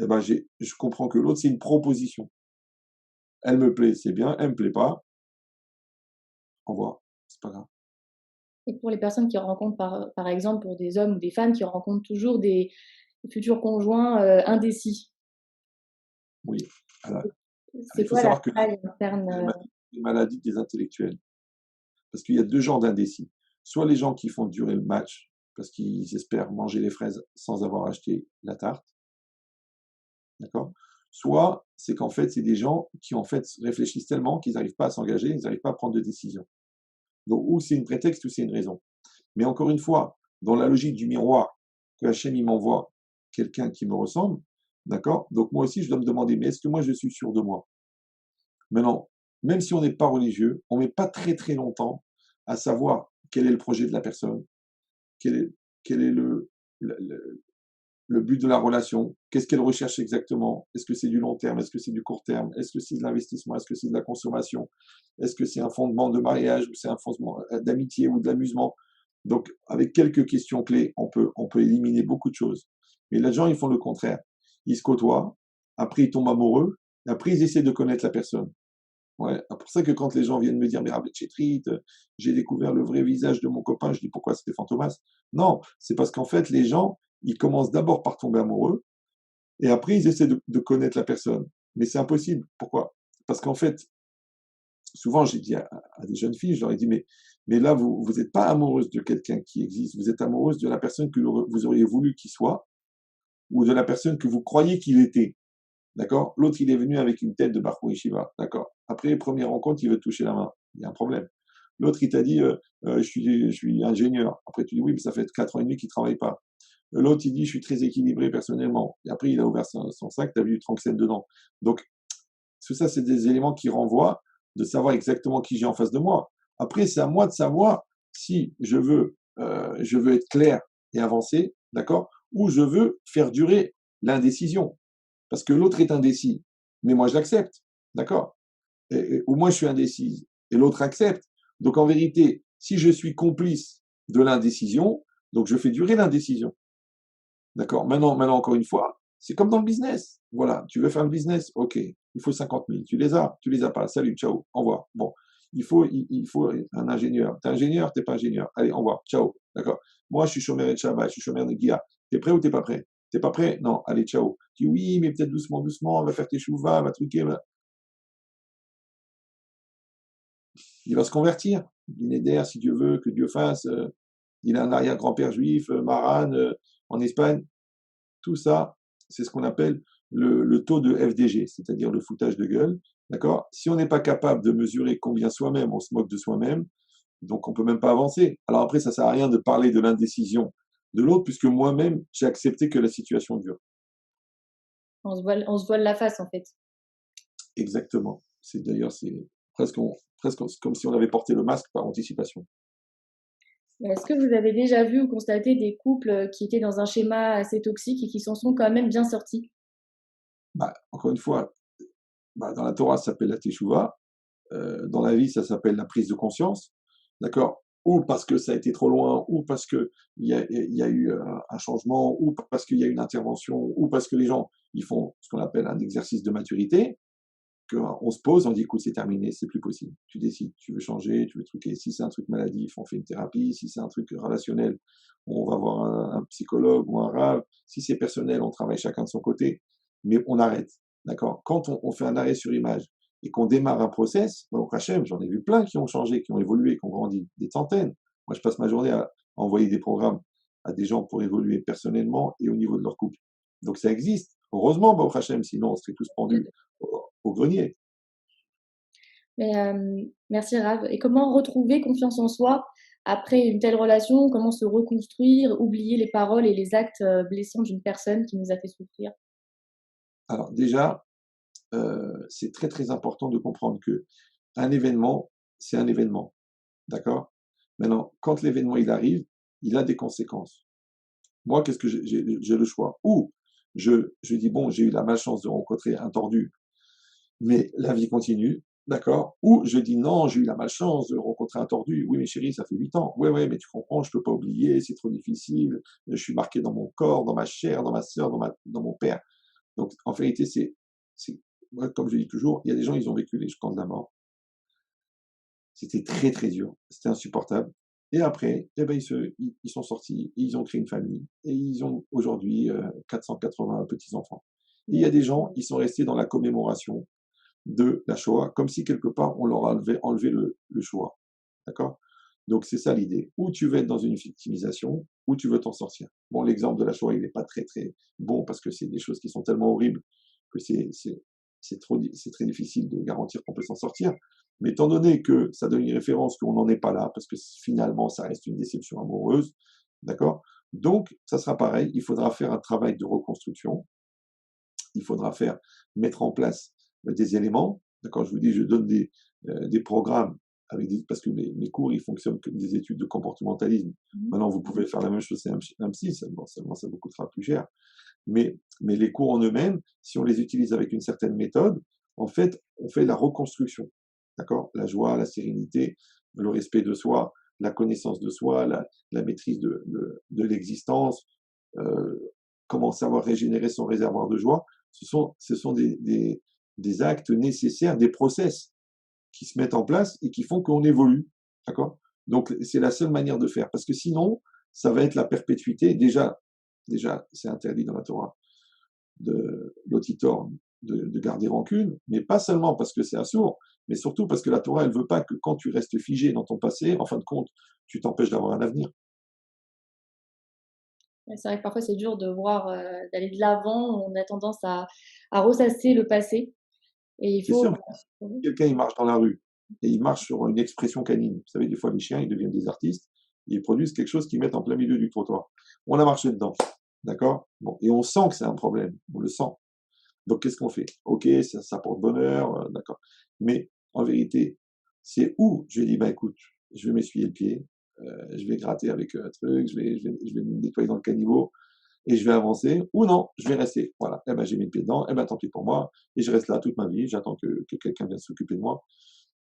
eh ben je comprends que l'autre c'est une proposition. Elle me plaît, c'est bien. Elle me plaît pas, au revoir, c'est pas grave. Et pour les personnes qui rencontrent, par exemple, pour des hommes ou des femmes qui rencontrent toujours des futurs conjoints indécis, Oui. Alors, c'est il faut quoi la savoir que faille interne les maladies des intellectuels, parce qu'il y a deux genres d'indécis. Soit les gens qui font durer le match parce qu'ils espèrent manger les fraises sans avoir acheté la tarte. D'accord? Soit, c'est qu'en fait, c'est des gens qui, en fait, réfléchissent tellement qu'ils n'arrivent pas à s'engager, ils n'arrivent pas à prendre de décision. Donc, ou c'est une prétexte ou c'est une raison. Mais encore une fois, dans la logique du miroir, que Hachem, il m'envoie quelqu'un qui me ressemble, d'accord? Donc, moi aussi, je dois me demander, mais est-ce que moi, je suis sûr de moi? Maintenant, même si on n'est pas religieux, on ne met pas très, très longtemps à savoir quel est le projet de la personne, quel est, quel est le, le but de la relation, qu'est-ce qu'elle recherche exactement, est-ce que c'est du long terme, est-ce que c'est du court terme, est-ce que c'est de l'investissement, est-ce que c'est de la consommation, est-ce que c'est un fondement de mariage ou c'est un fondement d'amitié ou de l'amusement. Donc, avec quelques questions clés, on peut éliminer beaucoup de choses. Mais les gens, ils font le contraire. Ils se côtoient, après ils tombent amoureux, et après ils essaient de connaître la personne. Ouais, c'est pour ça que quand les gens viennent me dire, mais Rabbi Chetrit, j'ai découvert le vrai visage de mon copain, je dis pourquoi c'était Fantomas? Non, c'est parce qu'en fait, les gens, ils commencent d'abord par tomber amoureux, et après, ils essaient de connaître la personne. Mais c'est impossible. Pourquoi? Parce qu'en fait, souvent, j'ai dit à des jeunes filles, je leur ai dit, mais là, vous n'êtes pas amoureuse de quelqu'un qui existe, vous êtes amoureuse de la personne que vous auriez voulu qu'il soit, ou de la personne que vous croyez qu'il était. D'accord? L'autre, il est venu avec une tête de Baruch Yeshiva. D'accord? Après, première rencontre, il veut te toucher la main. Il y a un problème. L'autre, il t'a dit, je suis ingénieur. Après, tu dis, oui, mais ça fait 4 ans et demi qu'il ne travaille pas. L'autre, il dit, je suis très équilibré personnellement. Et après, il a ouvert son sac, tu as vu du Tranxène dedans. Donc, tout ça, c'est des éléments qui renvoient de savoir exactement qui j'ai en face de moi. Après, c'est à moi de savoir si je veux être clair et avancer, d'accord? Ou je veux faire durer l'indécision. Parce que l'autre est indécis. Mais moi, je l'accepte. D'accord? Ou moi, je suis indécise. Et l'autre accepte. Donc, en vérité, si je suis complice de l'indécision, donc je fais durer l'indécision. D'accord? Maintenant, encore une fois, c'est comme dans le business. Voilà. Tu veux faire le business? OK. Il faut 50 000. Tu les as pas. Salut, ciao. Au revoir. Bon. Il faut un ingénieur. T'es ingénieur? T'es pas ingénieur. Allez, au revoir. Ciao. D'accord? Moi, je suis chômeur de Shabbat. Je suis chômeur de Guilla. T'es prêt ou t'es pas prêt? T'es pas prêt? Non. Allez, ciao. Tu dis oui, mais peut-être doucement, doucement. Va faire tes chouvas, va truquer. Il va se convertir. Néder, si Dieu veut, que Dieu fasse. Il a un arrière-grand-père juif, Maran, en Espagne. Tout ça, c'est ce qu'on appelle le taux de FDG, c'est-à-dire le foutage de gueule. D'accord? Si on n'est pas capable de mesurer combien soi-même on se moque de soi-même, Donc, on peut même pas avancer. Alors après, ça sert à rien de parler de l'indécision de l'autre, puisque moi-même, j'ai accepté que la situation dure. On se voile la face, en fait. Exactement. C'est d'ailleurs, c'est presque comme si on avait porté le masque par anticipation. Est-ce que vous avez déjà vu ou constaté des couples qui étaient dans un schéma assez toxique et qui s'en sont quand même bien sortis? Bah, encore une fois, bah, dans la Torah, ça s'appelle la Teshuvah. Dans la vie, ça s'appelle la prise de conscience. D'accord? Ou parce que ça a été trop loin, ou parce que il y a eu un changement, ou parce qu'il y a eu une intervention, ou parce que les gens, ils font ce qu'on appelle un exercice de maturité, qu'on se pose, on dit, écoute, c'est terminé, c'est plus possible. Tu décides, tu veux changer, tu veux truquer. Si c'est un truc maladif, on fait une thérapie. Si c'est un truc relationnel, on va voir un psychologue ou un rave. Si c'est personnel, on travaille chacun de son côté. Mais on arrête. D'accord? Quand on fait un arrêt sur image et qu'on démarre un process, au Hachem, j'en ai vu plein qui ont changé, qui ont évolué, qui ont grandi, des centaines. Moi, je passe ma journée à envoyer des programmes à des gens pour évoluer personnellement et au niveau de leur couple. Donc ça existe. Heureusement, Baruch Hashem, sinon on serait tous pendus au grenier. Mais, merci Rav. Et comment retrouver confiance en soi après une telle relation? Comment se reconstruire, oublier les paroles et les actes blessants d'une personne qui nous a fait souffrir? Alors déjà, c'est très très important de comprendre que un événement, c'est un événement, d'accord? Maintenant, quand l'événement il arrive, il a des conséquences. Moi, qu'est-ce que j'ai le choix? Ou je dis bon, j'ai eu la malchance de rencontrer un tordu, mais la vie continue, d'accord? Ou je dis non, j'ai eu la malchance de rencontrer un tordu. Oui, mais chérie, ça fait 8 ans. Ouais, ouais, mais tu comprends, je peux pas oublier, c'est trop difficile. Je suis marqué dans mon corps, dans ma chair, dans ma sœur, dans mon père. Donc, en vérité, moi, comme je dis toujours, il y a des gens, ils ont vécu les camps de la mort. C'était très, très dur. C'était insupportable. Et après, eh ben, ils sont sortis, ils ont créé une famille, et ils ont aujourd'hui 480 petits-enfants. Et il y a des gens, ils sont restés dans la commémoration de la Shoah, comme si quelque part on leur a enlevé le Shoah. D'accord? Donc c'est ça l'idée. Ou tu veux être dans une victimisation, ou tu veux t'en sortir. Bon, l'exemple de la Shoah, il n'est pas très très bon parce que c'est des choses qui sont tellement horribles que c'est très difficile de garantir qu'on peut s'en sortir. Mais étant donné que ça donne une référence qu'on n'en est pas là, parce que finalement ça reste une déception amoureuse, d'accord? Donc ça sera pareil, il faudra faire un travail de reconstruction, il faudra mettre en place des éléments. D'accord, je vous dis, je donne des programmes parce que mes cours, ils fonctionnent comme des études de comportementalisme. Maintenant, vous pouvez faire la même chose, c'est un psy, seulement ça vous coûtera plus cher. Mais les cours en eux-mêmes, si on les utilise avec une certaine méthode, en fait, on fait la reconstruction. D'accord? La joie, la sérénité, le respect de soi, la connaissance de soi, la maîtrise de l'existence, euh, comment savoir régénérer son réservoir de joie. Ce sont des actes nécessaires, des process qui se mettent en place et qui font qu'on évolue. D'accord? Donc, c'est la seule manière de faire. Parce que sinon, ça va être la perpétuité. Déjà c'est interdit dans la Torah de l'auditor de garder rancune, mais pas seulement parce que c'est assourd, mais surtout parce que la Torah, elle veut pas que quand tu restes figé dans ton passé, en fin de compte, tu t'empêches d'avoir un avenir. C'est vrai que parfois c'est dur de voir, d'aller de l'avant. On a tendance à ressasser le passé et il C'est faut. sûr, quelqu'un, il marche dans la rue et il marche sur une expression canine. Vous savez, des fois, les chiens, ils deviennent des artistes, ils produisent quelque chose qu'ils mettent en plein milieu du trottoir. On a marché dedans, d'accord? Bon, et on sent que c'est un problème, on le sent. Donc, qu'est-ce qu'on fait? Ok, ça porte bonheur, d'accord. Mais en vérité, c'est où je dis, bah écoute, je vais m'essuyer le pied, je vais gratter avec un truc, je vais me nettoyer dans le caniveau, et je vais avancer, ou non, je vais rester. Voilà, eh ben, j'ai mis le pied dedans, eh ben, tant pis pour moi, et je reste là toute ma vie, j'attends que quelqu'un vienne s'occuper de moi.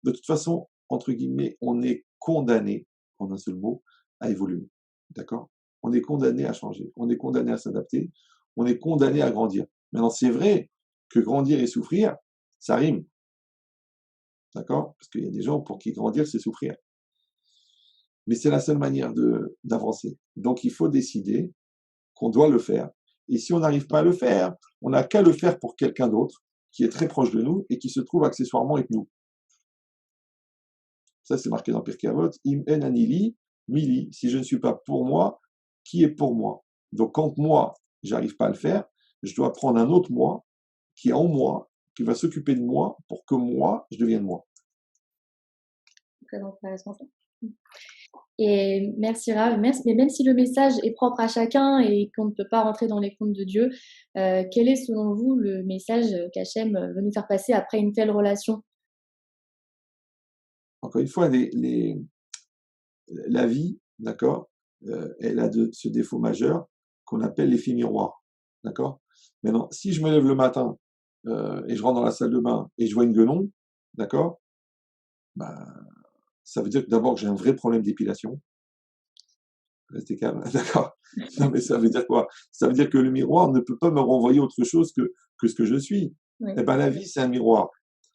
De toute façon, entre guillemets, on est condamné, en un seul mot, à évoluer. D'accord? On est condamné à changer, on est condamné à s'adapter, on est condamné à grandir. Maintenant, c'est vrai que grandir et souffrir, ça rime. D'accord? Parce qu'il y a des gens pour qui grandir, c'est souffrir. Mais c'est la seule manière d'avancer. Donc, il faut décider qu'on doit le faire. Et si on n'arrive pas à le faire, on n'a qu'à le faire pour quelqu'un d'autre qui est très proche de nous et qui se trouve accessoirement avec nous. Ça, c'est marqué dans Pirkei Avot. Im en anili, mili. Si je ne suis pas pour moi, qui est pour moi? Donc, quand moi, j'arrive pas à le faire, je dois prendre un autre moi qui est en moi, qui va s'occuper de moi pour que moi, je devienne moi. Très intéressant ça. Et merci Rav, merci. Mais même si le message est propre à chacun et qu'on ne peut pas rentrer dans les comptes de Dieu, quel est selon vous le message qu'Hachem veut nous faire passer après une telle relation? Encore une fois, la vie, d'accord, elle a ce défaut majeur qu'on appelle l'effet miroir, d'accord. Maintenant, si je me lève le matin et je rentre dans la salle de bain et je vois une guenon, d'accord, bah, ça veut dire que d'abord j'ai un vrai problème d'épilation. Restez calme, d'accord. Non, mais ça veut dire quoi? Ça veut dire que le miroir ne peut pas me renvoyer autre chose que ce que je suis. Oui. Eh ben, la vie, c'est un miroir.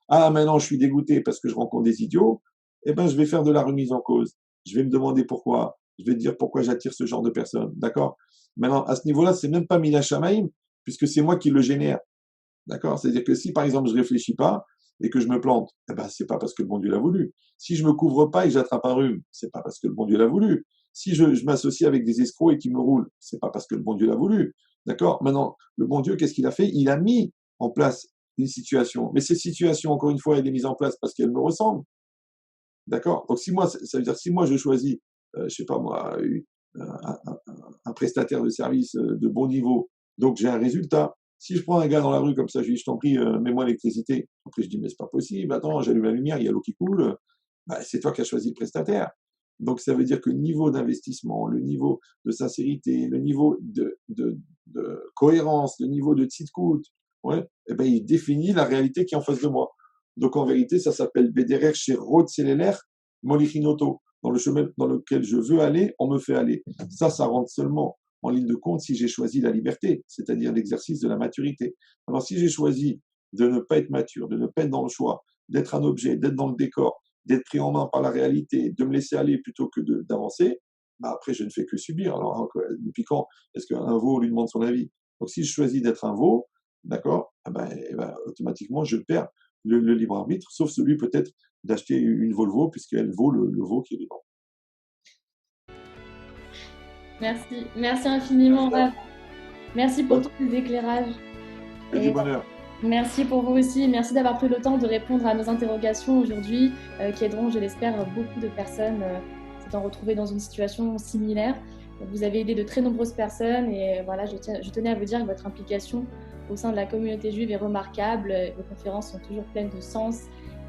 Ah, maintenant, je suis dégoûté parce que je rencontre des idiots. Eh ben, je vais faire de la remise en cause. Je vais me demander pourquoi. Je vais dire pourquoi j'attire ce genre de personnes. D'accord? Maintenant, à ce niveau-là, c'est même pas Mina Shamaïm, puisque c'est moi qui le génère. D'accord? C'est-à-dire que si, par exemple, je réfléchis pas et que je me plante, eh ben, c'est pas parce que le bon Dieu l'a voulu. Si je me couvre pas et j'attrape un rhume, c'est pas parce que le bon Dieu l'a voulu. Si je m'associe avec des escrocs et qu'ils me roulent, c'est pas parce que le bon Dieu l'a voulu. D'accord? Maintenant, le bon Dieu, qu'est-ce qu'il a fait? Il a mis en place une situation. Mais cette situation, encore une fois, elle est mise en place parce qu'elle me ressemble. D'accord? Donc, si moi, ça veut dire, si moi je choisis, je sais pas moi, un prestataire de service de bon niveau, donc j'ai un résultat. Si je prends un gars dans la rue comme ça, je lui dis, je t'en prie, mets-moi l'électricité. Après, je dis, mais c'est pas possible, attends, j'allume la lumière, il y a l'eau qui coule. Bah, c'est toi qui as choisi le prestataire. Donc, ça veut dire que le niveau d'investissement, le niveau de sincérité, le niveau de cohérence, le niveau de tzidkout, ouais, eh ben, il définit la réalité qui est en face de moi. Donc, en vérité, ça s'appelle Bederer chez Rod Seleler Molichinoto. Dans le chemin dans lequel je veux aller, on me fait aller. Ça rentre seulement en ligne de compte si j'ai choisi la liberté, c'est-à-dire l'exercice de la maturité. Alors, si j'ai choisi de ne pas être mature, de ne pas être dans le choix, d'être un objet, d'être dans le décor, d'être pris en main par la réalité, de me laisser aller plutôt que d'avancer, bah après, je ne fais que subir. Alors, depuis quand est-ce qu'un veau lui demande son avis? Donc, si je choisis d'être un veau, d'accord, eh ben, automatiquement, je perds le libre arbitre, sauf celui peut-être d'acheter une Volvo, puisqu'elle vaut le veau qui est dedans. Merci, merci infiniment, Rav. Merci pour tous les éclairages. Que du bonheur. Merci pour vous aussi. Merci d'avoir pris le temps de répondre à nos interrogations aujourd'hui, qui aideront, je l'espère, beaucoup de personnes s'étant retrouvées dans une situation similaire. Vous avez aidé de très nombreuses personnes et voilà, je tenais à vous dire que votre implication au sein de la communauté juive est remarquable. Vos conférences sont toujours pleines de sens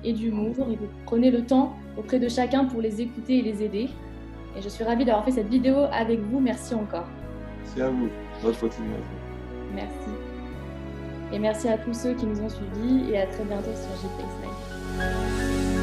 et d'humour et vous prenez le temps auprès de chacun pour les écouter et les aider. Et je suis ravie d'avoir fait cette vidéo avec vous. Merci encore. C'est à vous. Votre continuation. Merci. Et merci à tous ceux qui nous ont suivis et à très bientôt sur JPX Live.